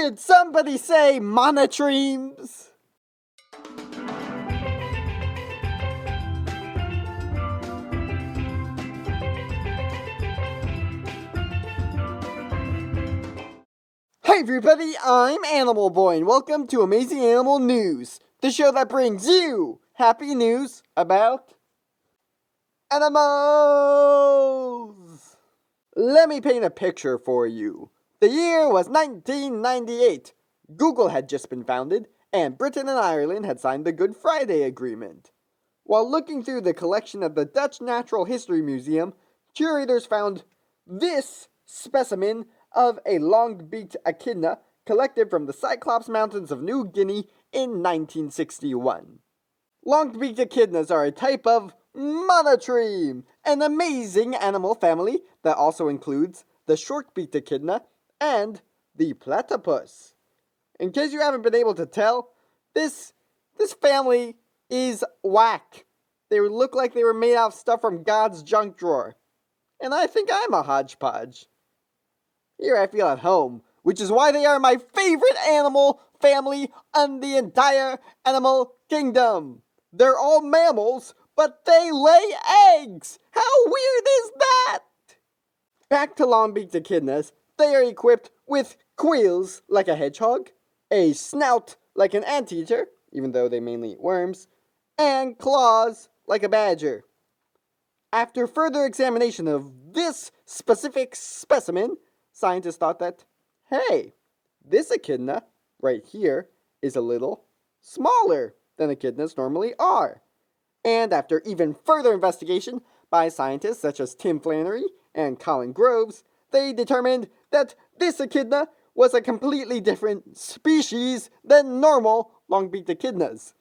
Did somebody say monotremes? Hey everybody, I'm Animal Boy and welcome to Amazing Animal News, the show that brings you happy news about animals! Let me paint a picture for you. The year was 1998. Google had just been founded, and Britain and Ireland had signed the Good Friday Agreement. While looking through the collection at the Dutch Natural History Museum, curators found this specimen of a long-beaked echidna collected from the Cyclops Mountains of New Guinea in 1961. Long-beaked echidnas are a type of monotreme, an amazing animal family that also includes the short-beaked echidna and the platypus. In case you haven't been able to tell, this family is whack. They look like they were made out of stuff from God's junk drawer. And I think I'm a hodgepodge. Here I feel at home, which is why they are my favorite animal family in the entire animal kingdom. They're all mammals, but they lay eggs! How weird is that? Back to long-beaked echidnas, they are equipped with quills like a hedgehog, a snout like an anteater, even though they mainly eat worms, and claws like a badger. After further examination of this specific specimen, scientists thought that, hey, this echidna right here is a little smaller than echidnas normally are. And after even further investigation by scientists such as Tim Flannery and Colin Groves, they determined that this echidna was a completely different species than normal long-beaked echidnas.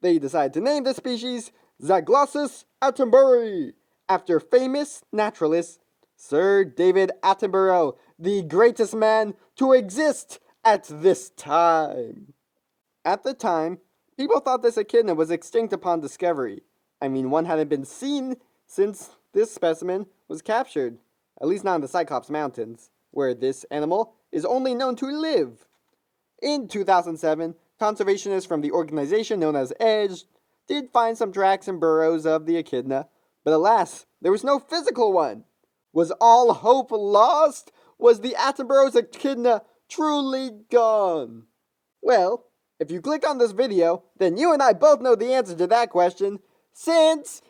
They decided to name the species Zyglosus attenborough, after famous naturalist Sir David Attenborough, the greatest man to exist at this time. At the time, people thought this echidna was extinct upon discovery. I mean, one hadn't been seen since this specimen was captured, at least not in the Cyclops Mountains, where this animal is only known to live. In 2007, conservationists from the organization known as EDGE did find some tracks and burrows of the echidna, but alas, there was no physical one. Was all hope lost? Was the Attenborough's echidna truly gone? Well, if you click on this video, then you and I both know the answer to that question, since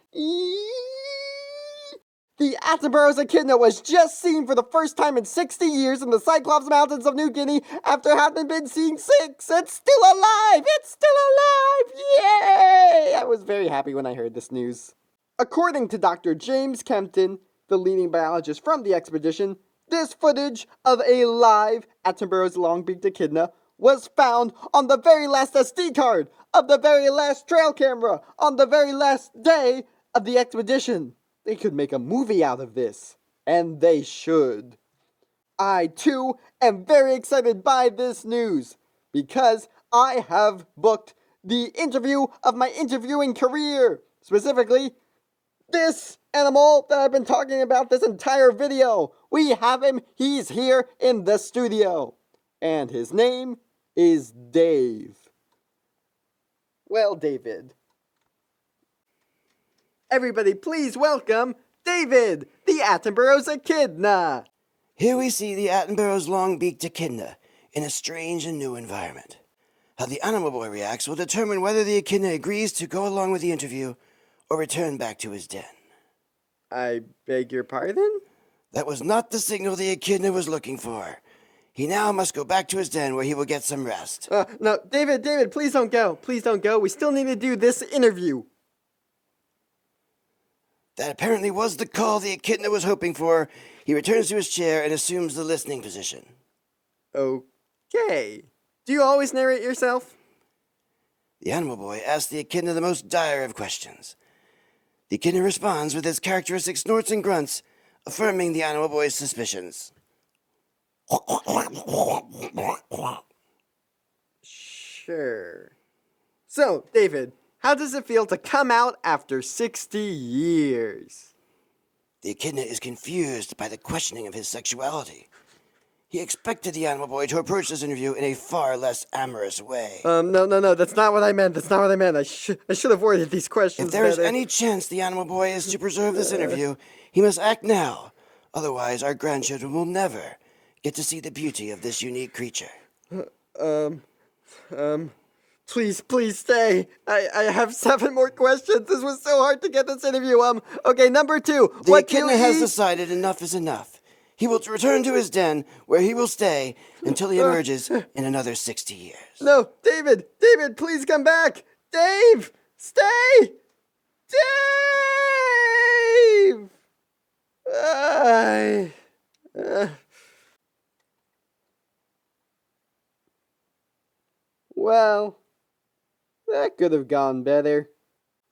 the Attenborough's echidna was just seen for the first time in 60 years in the Cyclops Mountains of New Guinea after having been seen 6. It's still alive! It's still alive! Yay! I was very happy when I heard this news. According to Dr. James Kempton, the leading biologist from the expedition, this footage of a live Attenborough's long-beaked echidna was found on the very last SD card of the very last trail camera on the very last day of the expedition. They could make a movie out of this, and they should. I, too, am very excited by this news, because I have booked the interview of my interviewing career, specifically this animal that I've been talking about this entire video. We have him. He's here in the studio. And his name is Dave. Well, David. Everybody, please welcome David, the Attenborough's echidna. Here we see the Attenborough's long-beaked echidna in a strange and new environment. How the animal boy reacts will determine whether the echidna agrees to go along with the interview or return back to his den. I beg your pardon? That was not the signal the echidna was looking for. He now must go back to his den where he will get some rest. No, David, please don't go. Please don't go. We still need to do this interview. That apparently was the call the echidna was hoping for. He returns to his chair and assumes the listening position. Okay. Do you always narrate yourself? The animal boy asks the echidna the most dire of questions. The echidna responds with his characteristic snorts and grunts, affirming the animal boy's suspicions. Sure. So, David, how does it feel to come out after 60 years? The echidna is confused by the questioning of his sexuality. He expected the animal boy to approach this interview in a far less amorous way. No, that's not what I meant. I should have worded these questions If there is better. any chance the animal boy is to preserve this interview, he must act now. Otherwise, our grandchildren will never get to see the beauty of this unique creature. Please stay. I have 7 more questions. This was so hard to get this interview. Okay, number 2. The What do you echidna has eat? decided enough is enough. He will return to his den, where he will stay until he emerges in another 60 years. No, David, please come back. Dave, stay. Dave. Well, that could have gone better.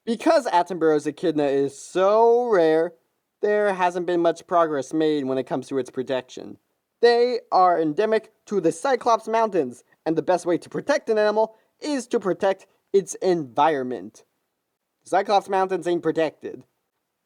Because Attenborough's echidna is so rare, there hasn't been much progress made when it comes to its protection. They are endemic to the Cyclops Mountains, and the best way to protect an animal is to protect its environment. Cyclops Mountains ain't protected.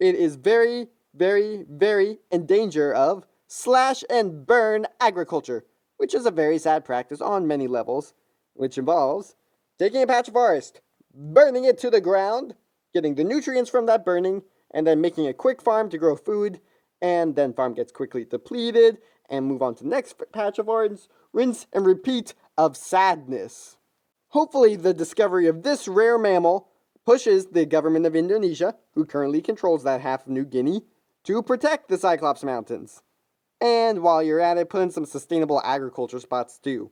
It is very, very, very in danger of slash and burn agriculture, which is a very sad practice on many levels, which involves taking a patch of forest, burning it to the ground, getting the nutrients from that burning, and then making a quick farm to grow food, and then farm gets quickly depleted, and move on to the next patch of forest, rinse and repeat of sadness. Hopefully the discovery of this rare mammal pushes the government of Indonesia, who currently controls that half of New Guinea, to protect the Cyclops Mountains. And while you're at it, put in some sustainable agriculture spots too,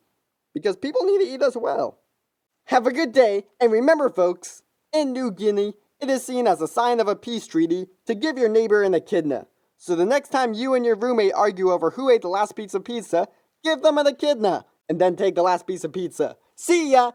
because people need to eat as well. Have a good day, and remember folks, in New Guinea, it is seen as a sign of a peace treaty to give your neighbor an echidna. So the next time you and your roommate argue over who ate the last piece of pizza, give them an echidna, and then take the last piece of pizza. See ya!